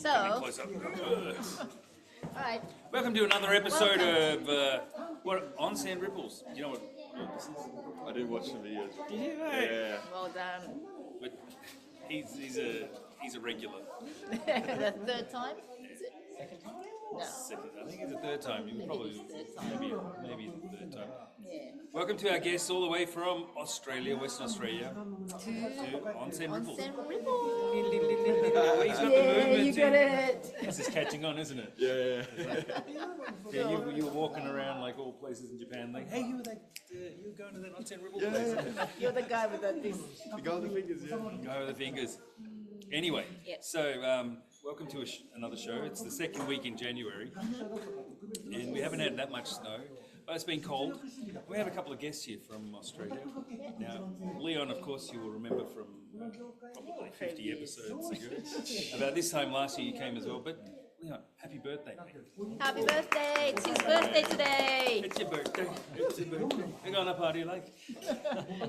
So, Close up. all right. Welcome to another episode of what Onsen Ripples. Do you know what this is? I did watch the videos. Did you, mate? Yeah. Well done. But he's a regular. The third time? Is it? Second time? No. Second. I think it's the third time. You Maybe probably it's third time. maybe the third time. Yeah. Welcome to our guests all the way from Australia, Western Australia, To Onsen Ripples. Onsen Ripple. He's got the Yeah, movement. you got it. This is catching on, isn't it? Yeah. Yeah, you were walking around like all places in Japan, like, hey, you were going to that Onsen Ripple Yeah. place. You're the guy with the thing. The guy with the fingers, yeah. Go with the fingers. Anyway, Yep. so welcome to another show. It's the second week in January, and we haven't had that much snow, but it's been cold. We have a couple of guests here from Australia. Now, Leon, of course, you will remember from probably 50 episodes ago. About this time last year you came as well, but Leon, happy birthday, mate. Happy birthday. It's his birthday today. It's your birthday. It's your birthday. We're going to party like.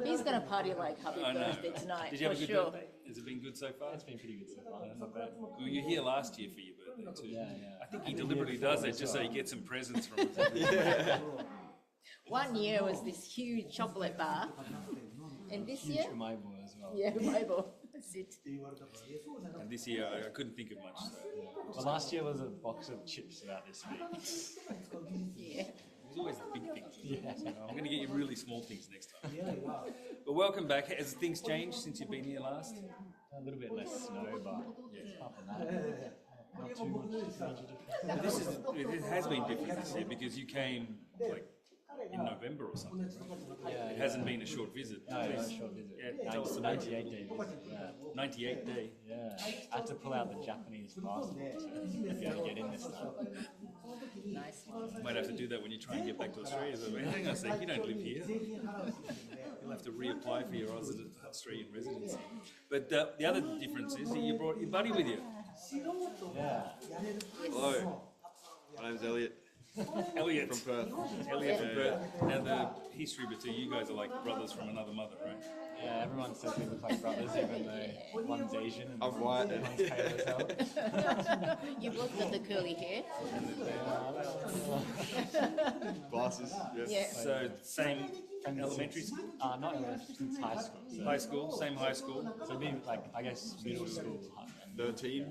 He's going to party like happy I know. birthday tonight, Did you have for a good sure. birthday? Has it been good so far? It's been pretty good so far. Not bad. Well, you were here last year for your birthday too. Yeah. I think he deliberately does that just so he gets some presents from us. One year was this huge chocolate bar. And this year? Huge for my boy as well. Yeah, Bible. That's it. And this year I couldn't think of much. So. Well, last year was a box of chips about this big. Yeah. There's always the big things. Yeah. I'm going to get you really small things next time. But welcome back. Has things changed since you've been here last? A little bit less snow, but apart from that, not too much major difference. But it has been different this year because you came like in November or something. Right? Yeah, It hasn't been a short visit. No, it was a short visit. Yeah, tell us about it. 98 days. Yeah. 98 day. Yeah. I had to pull out the Japanese passport to be able to get in this time. Nice one. Might have to do that when you try and get back to Australia. So, hang on a sec, you don't live here. You'll have to reapply for your Australian residency. But the other difference is that you brought your buddy with you. Yeah. Hello. My name's Elliot Elliot. from Perth. Elliot from Perth. Now the history between you guys are like brothers from another mother, right? Yeah, everyone says we look like brothers, even though one's Asian and I'm white. one's pale as hell. You both got the curly hair. Glasses. Yes. Yeah. So same elementary school? Not elementary, it's high school. So, High school, same high school. so it'd be like, I guess, middle school. And 13.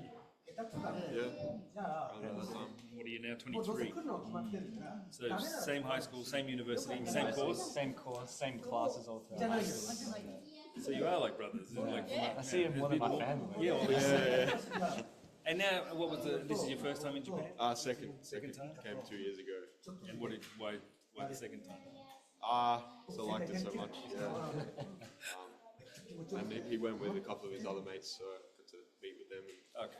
Yeah. Around that time. What are you now, 23? So same high school, same university, same course? Same course, same classes all throughout high school. So you are like brothers. Isn't it? Like, I see him more than my family. Yeah, well, Yeah. And now, this is your first time in Japan? Second. Second time? Came 2 years ago. And why the second time? So I liked it so much. Yeah. And he went with a couple of his other mates, so I got to meet with them Okay.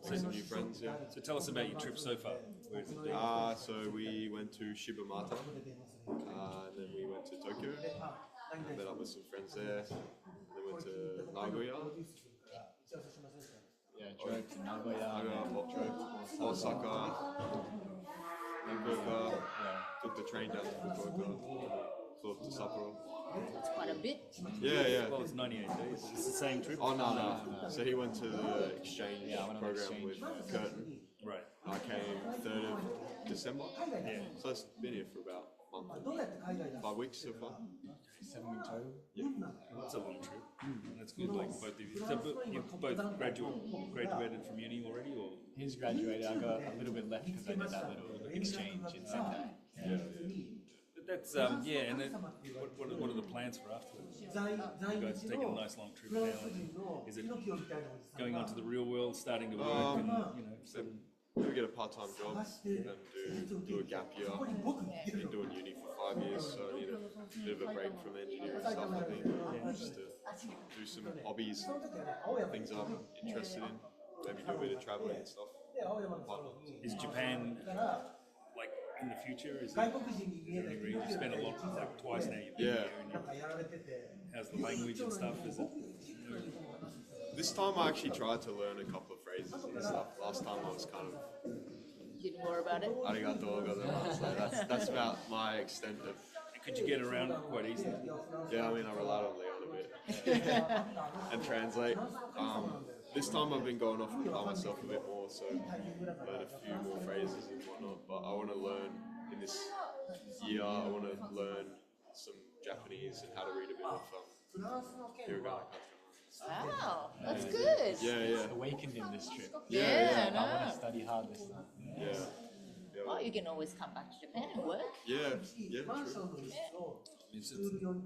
and make some new friends. Yeah. So tell us about your trip so far. Where has it been? So we went to Shibamata, and then we went to Tokyo, and met up with some friends there, and then went to Nagoya, Yeah, drove to Nagoya. drove Osaka, Fukuoka, took the train down to Fukuoka, flew up to Sapporo. It's quite a bit. Yeah. Well, it's 98 days. It's the same trip. Oh no. So he went to the exchange I went on program exchange. with Curtin. Right. I came 3rd of December. Yeah. So it's been here for about a month, 5 weeks so far. 7 week total. That's a long trip. That's good. Like both of you. So you both graduated from uni already, or? He's graduated. I got a little bit left because I did that little exchange in Sendai. Yeah. But that's And then what are the plans for afterwards? You guys taking a nice long trip now. And is it going on to the real world, starting to work, and So we get a part-time job and do a gap year. Been doing uni for 5 years, so I need a bit of a break from engineering stuff, I think. Just to do some hobbies, things I'm interested in. Maybe do a bit of traveling and stuff. Is Japan like in the future? Is there any reason you spent a lot, like twice now? You've been Yeah. here and how's the language and stuff? Is it? This time I actually tried to learn a couple of phrases and stuff. Last time I was kind of Did more about it. arigato gozaimasu. So that's about my extent of. Could you get around quite easily? Yeah, I mean I relied on Leon a bit and translate. This time I've been going off by myself a bit more, so learn a few more phrases and whatnot. But I want to learn in this year. I want to learn some Japanese and how to read a bit of hiragana, katakana. Wow, that's good. Yeah. Awakened in this trip. Yeah, I want no. to study hard this time. Yeah. Well, you can always come back to Japan and work. True. It's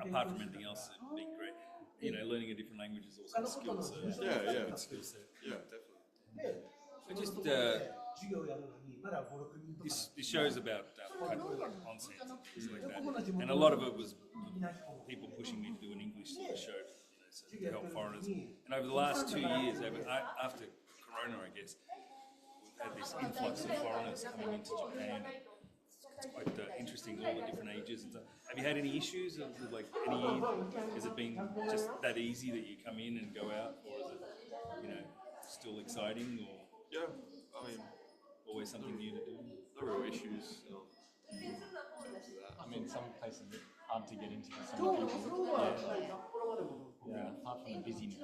apart from anything else, being great, you know, learning a different language is also a skill. So Yeah. it's a good skill set. Yeah, definitely. So just this show's about onsen, things like that, and a lot of it was people pushing me to do an English sort of show, you know, so to help foreigners. And over the last 2 years, after Corona, I guess, we've had this influx of foreigners coming into Japan. It's quite interesting, all the different ages and stuff. Have you had any issues of like any? Has it been just that easy that you come in and go out, or is it, you know, still exciting, or Yeah, I mean, always something new to do? no real issues. I mean, some places are hard to get into for some people. Yeah, apart from the busyness.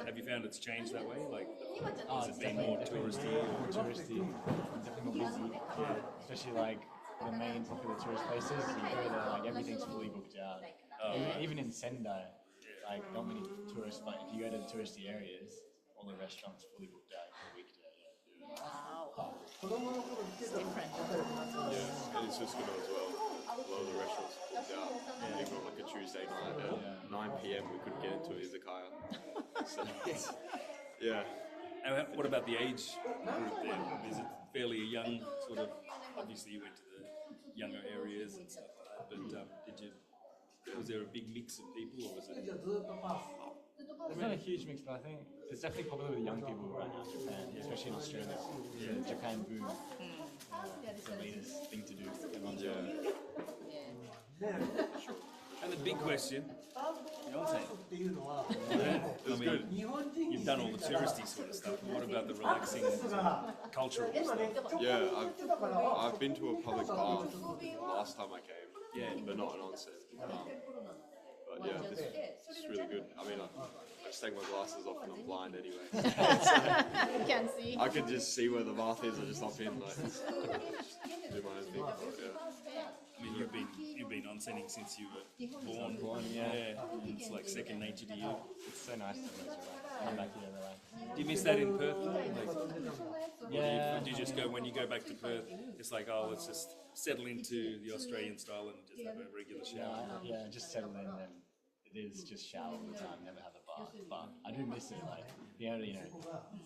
Have you found it's changed that way? Like, Oh, has it's it been more definitely touristy? more touristy, definitely more busy. Especially like the main popular tourist places, you go there, like everything's fully booked out. Even in Sendai, like not many tourists, but if you go to the touristy areas, all the restaurants fully booked out for a weekday. Wow. It's different. Yeah, and it's just good as well. A lot of the restaurants booked out. Even on like a Tuesday night at 9 p.m. we couldn't get into izakaya. So, yeah. And what about the age group there? Is it fairly a young sort of? Obviously, you went to the younger areas and stuff like that. But was there a big mix of people, or was it? It's not a huge mix, but I think it's definitely popular with young people right now in Japan, especially in Australia. The Japan boom. It's the latest thing to do. Everyone's going. And the big question, the onsen. I mean, you've done all the touristy sort of stuff. What about the relaxing, cultural stuff? Yeah, I've been to a public bath last time I came, but not an onsen. But yeah, this is really good. I mean, I just take my glasses off and I'm blind anyway. You can see. I could just see where the bath is. I just hop in, like, just do my own thing. But, yeah. I mean, you've been onsenning since you were born. Yeah. It's like second nature to you. It's so nice to come back here and relax. Do you miss that in Perth though? Like, Yeah. do you just go when you go back to Perth? It's like, oh, let's just settle into the Australian style and just have a regular shower. Yeah, just settle in and it is just shower all the time, never have a bath. But I do miss it, like being able to, you know,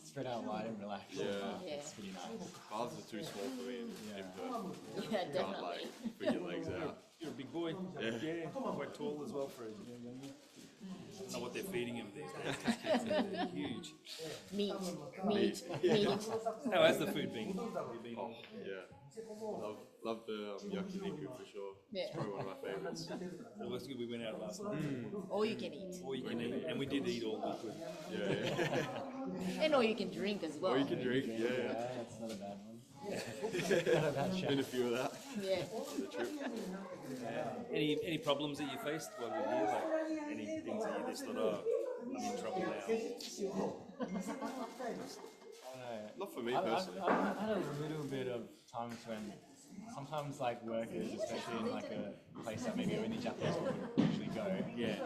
spread out wide and relax. Yeah. It's pretty nice. Baths are too small for me in Perth. Yeah, You can't, definitely. like, put your legs out. You're a big boy. Yeah. Quite tall as well for a young. I don't know what they're feeding him these days. They're huge. Meat. How has the food been? Oh, yeah. Love the yakiniku for sure. Yeah. It's probably one of my favorites. It was good. We went out last night. All you can eat. All you can eat, and we did eat all the food. Yeah. And all you can drink as well. Or you can drink, yeah. That's not a bad one. Not a bad show. Been a few of that Yeah. on the trip. Any problems that you faced while you were here? Like any things that you just thought, oh, I'm in trouble now? Not for me I've personally. had a little bit of times when sometimes like workers, especially in like a place that maybe only Japanese people would usually go, they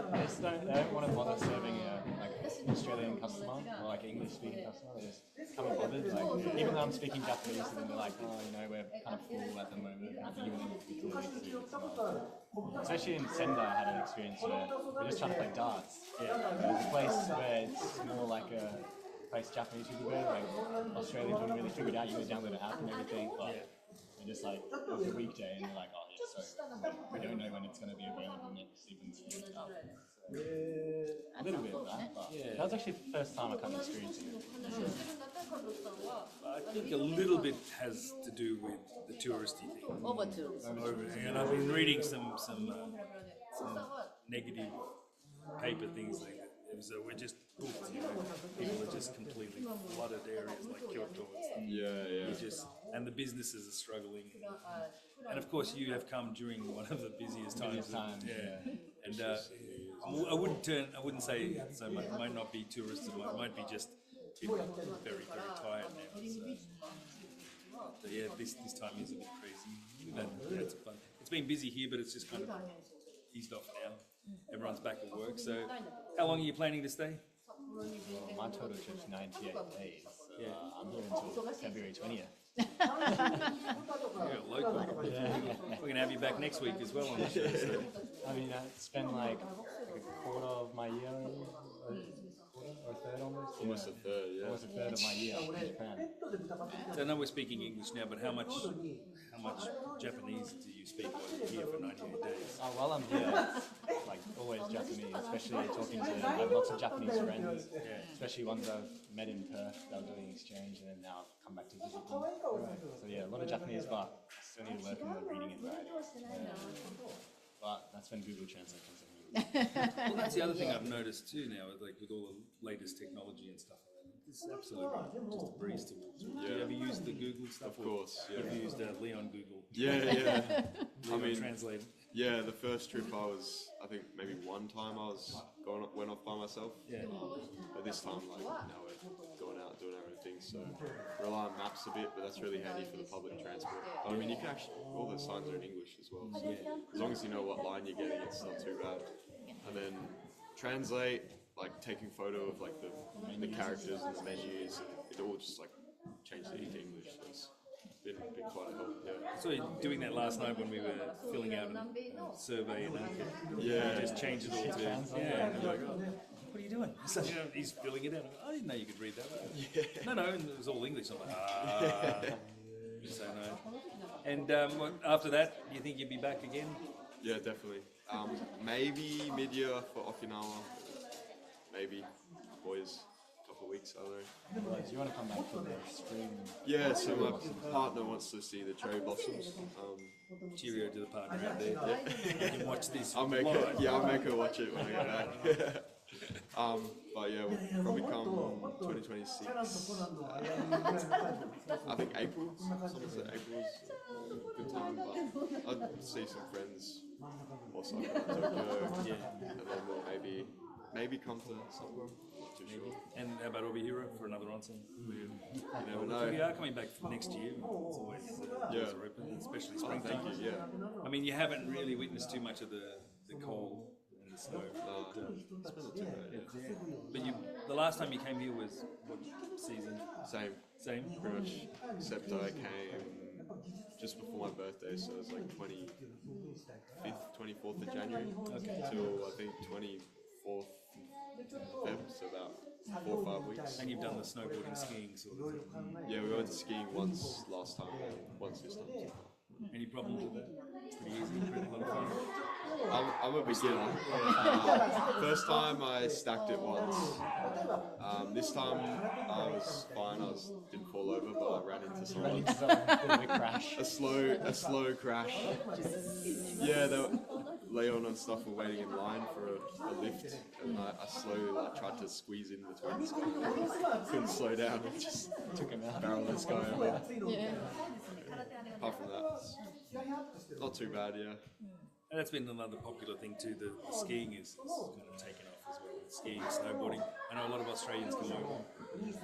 don't want to bother serving a like Australian customer or like English speaking customer. They just haven't bothered. Like even though I'm speaking Japanese, and then they're like, oh, you know, we're kind of full at the moment. Especially in Sendai, I had an experience where we're just trying to play darts. There's a place where it's more like a place Japanese people go, like Australians wouldn't really figure it out. You would download an app and everything, but they're just like, it's a weekday, and they're like, oh yeah, so we don't know when it's going to be available next, even though a little bit of that, but that was actually the first time I kind of experienced it. I think a little bit has to do with the touristy thing. Over tourism. And I've been reading some negative paper things like it was we're just hooked, you know. People are just completely flooded areas like Kyoto and stuff. Yeah. You just and the businesses are struggling, and of course you have come during one of the busiest times. And I wouldn't say so much. It might not be tourists. It might be just people are very tired now. So, yeah, this time is a bit crazy. But it's fun. It's been busy here, but it's just kind of eased off now. Everyone's back at work. So, how long are you planning to stay? Well, my total trip's 98 days. So, I'm here until February 20th. Yeah, local. We're gonna have you back next week as well on the show. So. I mean, I spend like a quarter of my year, or a third almost. Almost a third, yeah. Almost a third of my year in Japan. So I know we're speaking English now, but how much Japanese do you speak while you're here for 98 days? While I'm here, it's like always Japanese, especially talking to I have lots of Japanese friends, especially ones I've met in Perth that are doing exchange, and then now I've come back to visit them. So yeah, a lot of Japanese, but I still need to work on the reading and writing. But that's when Google Translate comes in. Well, that's the other thing I've noticed too now, like with all the latest technology and stuff. It's absolutely just a breeze to walk through. Do you ever use the Google stuff? Of course, yeah. Have you used Leon Google? Yeah. Leon Translate. Yeah, the first trip I think maybe one time went off by myself. Yeah. But this time, like, now we're going out doing our own thing, so rely on maps a bit, but that's really handy for the public transport. I mean, you can actually, all the signs are in English as well, so as long as you know what line you're getting, it's not too bad. And then translate, like taking photo of like the characters and the menus, and it all just like changed it into English, so it's been quite a help, yeah. So you're doing that last night when we were filling out a survey and Yeah. you just changed it all to and you're like, oh, what are you doing? So, you know, he's filling it out. I didn't know you could read that. No, and it was all English. I'm like, so no. And after that, do you think you'd be back again? Yeah, definitely. Maybe mid-year for Okinawa. Maybe boys, a couple of weeks, I don't know. Do you want to come back for the spring? Yeah, so my partner wants to see the cherry blossoms. Cheerio to the partner out there. You can watch this. I'll make her watch it when I get back. But yeah, we'll probably come 2026. I think April. Someone said April is a good time, but I'd see some friends also in Tokyo, and then we'll maybe come to somewhere. Not too sure. And how about over here for another onsen? You never know. We are coming back next year. It's always doors are open, especially springtime. Thank you. Yeah. I mean, you haven't really witnessed too much of the cold and the snow. It's not too bad. But the last time you came here was what season? Same. Same? Pretty much. Except I came just before my birthday, so it was like 24th of January till I think 24th Feb, so about 4 or 5 weeks. And you've done the snowboarding, skiing sort of thing. Yeah, we went to skiing once last time and once this time. Any problems with that? Pretty easy, pretty a lot of fun. I'm a beginner. First time I stacked it once. This time I was fine. Didn't fall over, but I ran into someone. A crash. A slow crash. Yeah, Leon and stuff were waiting in line for a lift, and I slowly tried to squeeze in between this guy. Couldn't slow down. And just Took him out. barreled this guy over. Yeah. Apart from that, not too bad. Yeah. And that's been another popular thing too. The skiing is kind of taken off as well. Skiing, snowboarding. I know a lot of Australians come over.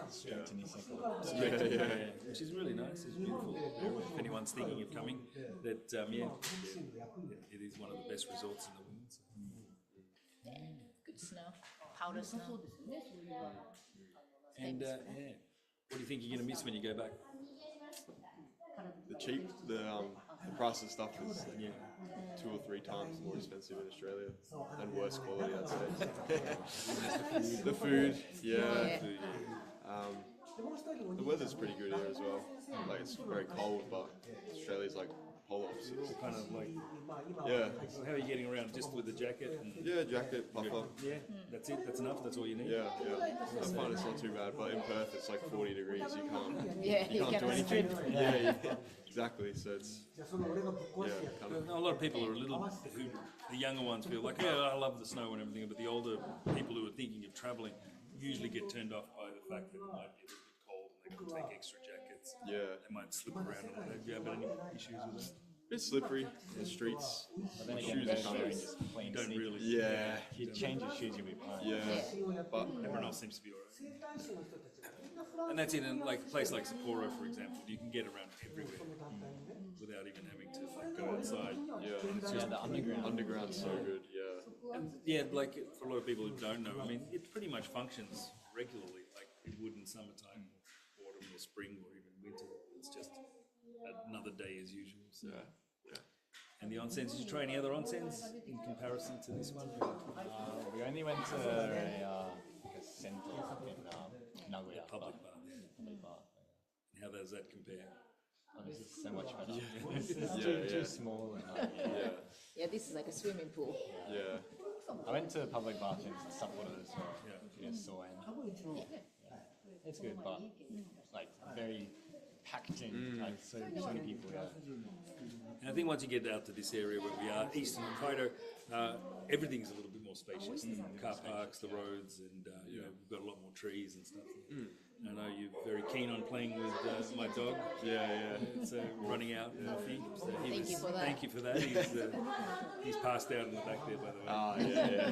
Straight to Niseko. Yeah. Which is really nice. It's beautiful. If anyone's thinking of coming, that it is one of the best resorts in the world. So. Good snow. Powder snow. And what do you think you're going to miss when you go back? The price of stuff is 2 or 3 times more expensive in Australia and worse quality, I'd say. The food, yeah. The weather's pretty good here as well. Like it's very cold, but Australia's like polar opposites. Kind of like, Yeah. how are you getting around? Just with the jacket? And Yeah, jacket, puffer. yeah, that's it. That's enough. That's all you need. Yeah. I find it's not too bad, but in Perth it's like 40 degrees. You can't Yeah, you do cannot anything. strip. Yeah, exactly. So it's kind of A lot of people are a little, the younger ones feel like, yeah, I love the snow and everything, but the older people who are thinking of travelling usually get turned off by the fact that it might be a little bit cold and they've got to take extra jackets. yeah, They might slip around. Have you had any issues with that? bit slippery in the streets. But then Shoes again, are kind wearing of just plain Don't sneakers. really. yeah, If you change your shoes, you'll be fine. yeah, but Everyone else seems to be alright. And that's in like a place like Sapporo, for example. You can get around everywhere without even having to like go outside. yeah, it's Yeah, just the underground. underground's so good. Yeah, And yeah, like for a lot of people who don't know, I mean, it pretty much functions regularly, like it would in summertime, autumn or spring or even winter. It's just another day as usual. So. yeah. And the onsens, did you try any other onsens in comparison to this one? We only went to like a center in Nagoya. Public bar there. Public bar. And how does that compare? Oh, this is so much better. It's Yeah, too small. And, Yeah, Yeah, this is like a swimming pool. yeah, I went to public bathrooms in Sapporo as well. Yeah. Yeah, so it's good, but like very packed in, like so many people. Yeah. And I think once you get out to this area where we are, Eastern Hokkaido, everything's a little bit more spacious. The car parks, the roads, and you know, we've got a lot more trees and stuff. I know you're very keen on playing with my dog. yeah, So running out, Murphy. So Thank you for that. Thank you for that. He's passed out in the back there, by the way. Ah, yeah, yeah.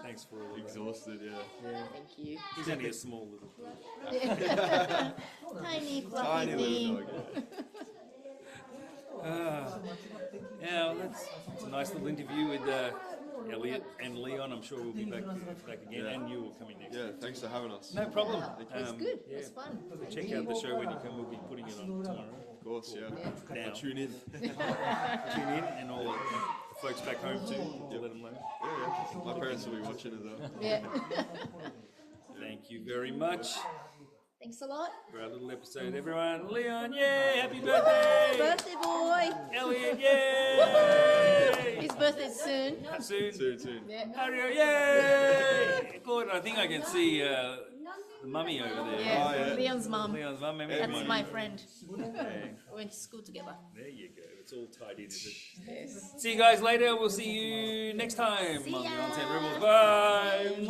Thanks for all of that. Exhausted. Yeah, Thank you. He's only a small little dog. Tiny fluffy tiny thing. little dog. Yeah, well, that's a nice little interview with Elliot and Leon. I'm sure we'll be back again, Yeah. and you will come in next Yeah, week. thanks for having us. No problem. It's good. It's fun. Check out the show when you come. We'll be putting it on tomorrow. Of course, yeah. Now. Tune in. Tune in, and all the folks back home too. To let them know. Yeah. My parents will be watching as well. Yeah. Thank you very much Thanks a lot. for our little episode, everyone. Leon, yay! Happy birthday! Birthday boy. Elliot, yay! His birthday's soon. Soon. Soon. Yeah. Mario, yay! Gordon, I think I can see the mummy over there. Yeah. Oh, yeah. Leon's mum. Leon's mum, maybe. That's my friend. Okay. We went to school together. There you go. It's all tied in, is it? Yes. See you guys later. We'll see you next time See on the ya. Onsen Rebels. Bye. Mwah.